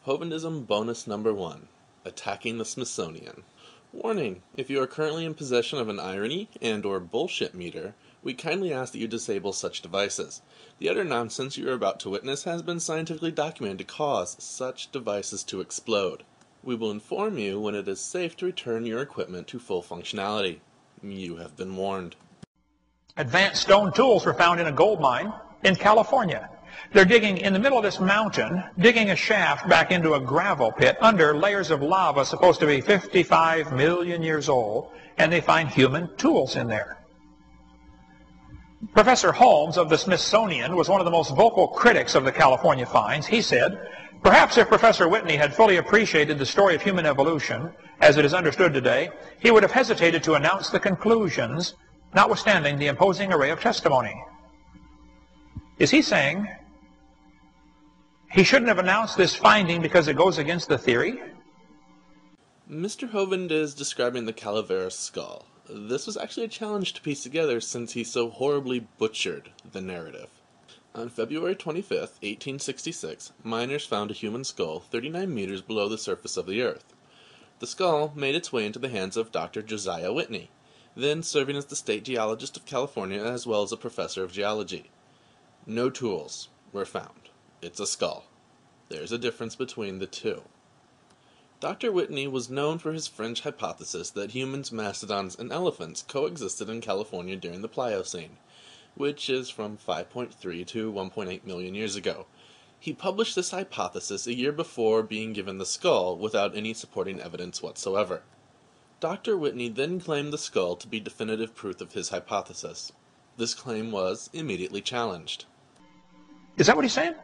Hovindism Bonus Number 1, Attacking the Smithsonian. Warning: if you are currently in possession of an irony and/or bullshit meter, we kindly ask that you disable such devices. The utter nonsense you are about to witness has been scientifically documented to cause such devices to explode. We will inform you when it is safe to return your equipment to full functionality. You have been warned. Advanced stone tools were found in a gold mine in California. They're digging in the middle of this mountain, digging a shaft back into a gravel pit under layers of lava supposed to be 55 million years old, and they find human tools in there. Professor Holmes of the Smithsonian was one of the most vocal critics of the California finds. He said, "Perhaps if Professor Whitney had fully appreciated the story of human evolution as it is understood today, he would have hesitated to announce the conclusions, notwithstanding the imposing array of testimony." Is he saying he shouldn't have announced this finding because it goes against the theory? Mr. Hovind is describing the Calaveras skull. This was actually a challenge to piece together since he so horribly butchered the narrative. On February 25, 1866, miners found a human skull 39 meters below the surface of the earth. The skull made its way into the hands of Dr. Josiah Whitney, then serving as the state geologist of California as well as a professor of geology. No tools were found. It's a skull. There's a difference between the two. Dr. Whitney was known for his fringe hypothesis that humans, mastodons, and elephants coexisted in California during the Pliocene, which is from 5.3 to 1.8 million years ago. He published this hypothesis a year before being given the skull without any supporting evidence whatsoever. Dr. Whitney then claimed the skull to be definitive proof of his hypothesis. This claim was immediately challenged. Is that what he's saying?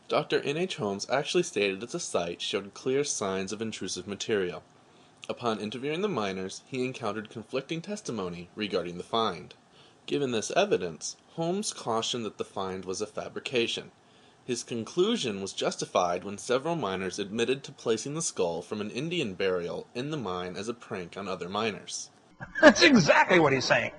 Dr. N.H. Holmes actually stated that the site showed clear signs of intrusive material. Upon interviewing the miners, he encountered conflicting testimony regarding the find. Given this evidence, Holmes cautioned that the find was a fabrication. His conclusion was justified when several miners admitted to placing the skull from an Indian burial in the mine as a prank on other miners. That's exactly what he's saying.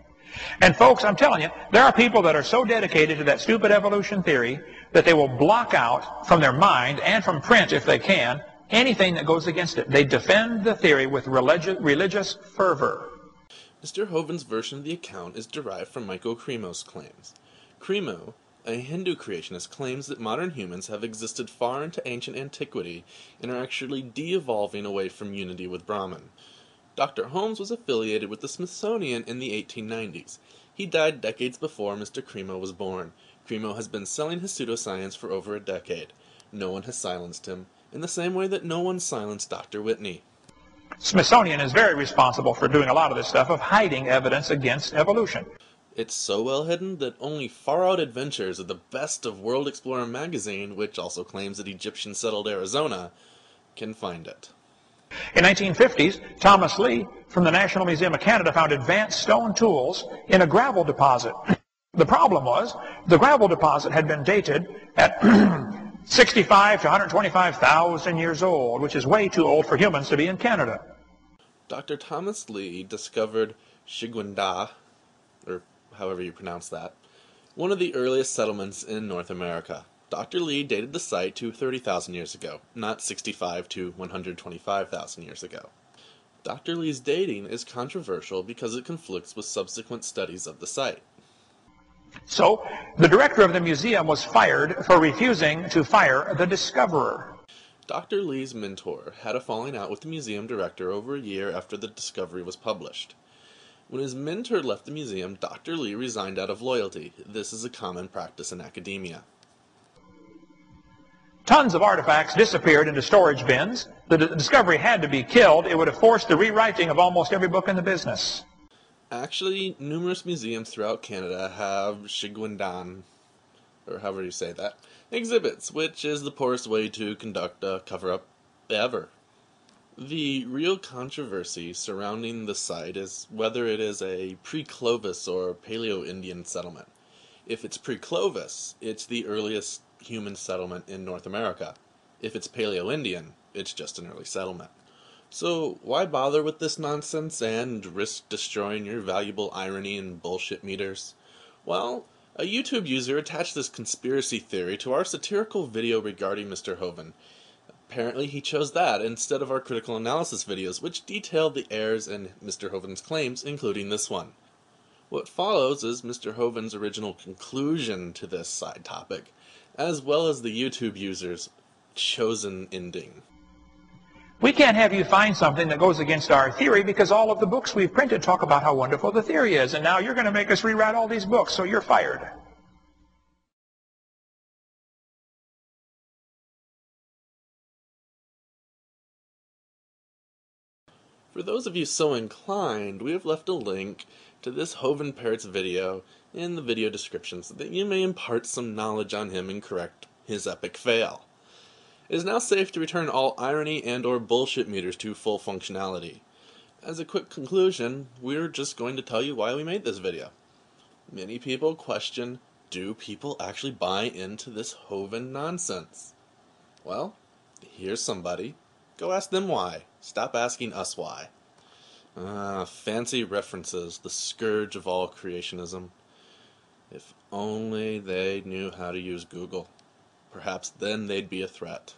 And folks, I'm telling you, there are people that are so dedicated to that stupid evolution theory that they will block out from their mind and from print, if they can, anything that goes against it. They defend the theory with religious fervor. Mr. Hovind's version of the account is derived from Michael Cremo's claims. Cremo, a Hindu creationist, claims that modern humans have existed far into ancient antiquity and are actually de-evolving away from unity with Brahman. Dr. Holmes was affiliated with the Smithsonian in the 1890s. He died decades before Mr. Cremo was born. Cremo has been selling his pseudoscience for over a decade. No one has silenced him, in the same way that no one silenced Dr. Whitney. Smithsonian is very responsible for doing a lot of this stuff of hiding evidence against evolution. It's so well hidden that only Far Out Adventures of the Best of World Explorer magazine, which also claims that Egyptians settled Arizona, can find it. In the 1950s, Thomas Lee from the National Museum of Canada found advanced stone tools in a gravel deposit. The problem was the gravel deposit had been dated at 65 to 125,000 years old, which is way too old for humans to be in Canada. Dr. Thomas Lee discovered Sheguiandah, or however you pronounce that, one of the earliest settlements in North America. Dr. Lee dated the site to 30,000 years ago, not 65 to 125,000 years ago. Dr. Lee's dating is controversial because it conflicts with subsequent studies of the site. So, the director of the museum was fired for refusing to fire the discoverer. Dr. Lee's mentor had a falling out with the museum director over a year after the discovery was published. When his mentor left the museum, Dr. Lee resigned out of loyalty. This is a common practice in academia. Tons of artifacts disappeared into storage bins. The discovery had to be killed. It would have forced the rewriting of almost every book in the business. Actually, numerous museums throughout Canada have Sheguiandah, or however you say that, exhibits, which is the poorest way to conduct a cover-up ever. The real controversy surrounding the site is whether it is a pre-Clovis or Paleo-Indian settlement. If it's pre-Clovis, it's the earliest human settlement in North America. If it's Paleo-Indian, it's just an early settlement. So why bother with this nonsense and risk destroying your valuable irony and bullshit meters? Well, a YouTube user attached this conspiracy theory to our satirical video regarding Mr. Hovind. Apparently he chose that instead of our critical analysis videos, which detailed the errors in Mr. Hovind's claims, including this one. What follows is Mr. Hovind's original conclusion to this side topic, as well as the YouTube user's chosen ending. We can't have you find something that goes against our theory because all of the books we've printed talk about how wonderful the theory is, and now you're going to make us rewrite all these books, so you're fired. For those of you so inclined, we have left a link to this Hovind Parrot's video in the video description so that you may impart some knowledge on him and correct his epic fail. It is now safe to return all irony and or bullshit meters to full functionality. As a quick conclusion, we're just going to tell you why we made this video. Many people question, do people actually buy into this Hovind nonsense? Well, here's somebody. Go ask them why. Stop asking us why. Fancy references, the scourge of all creationism. If only they knew how to use Google. Perhaps then they'd be a threat.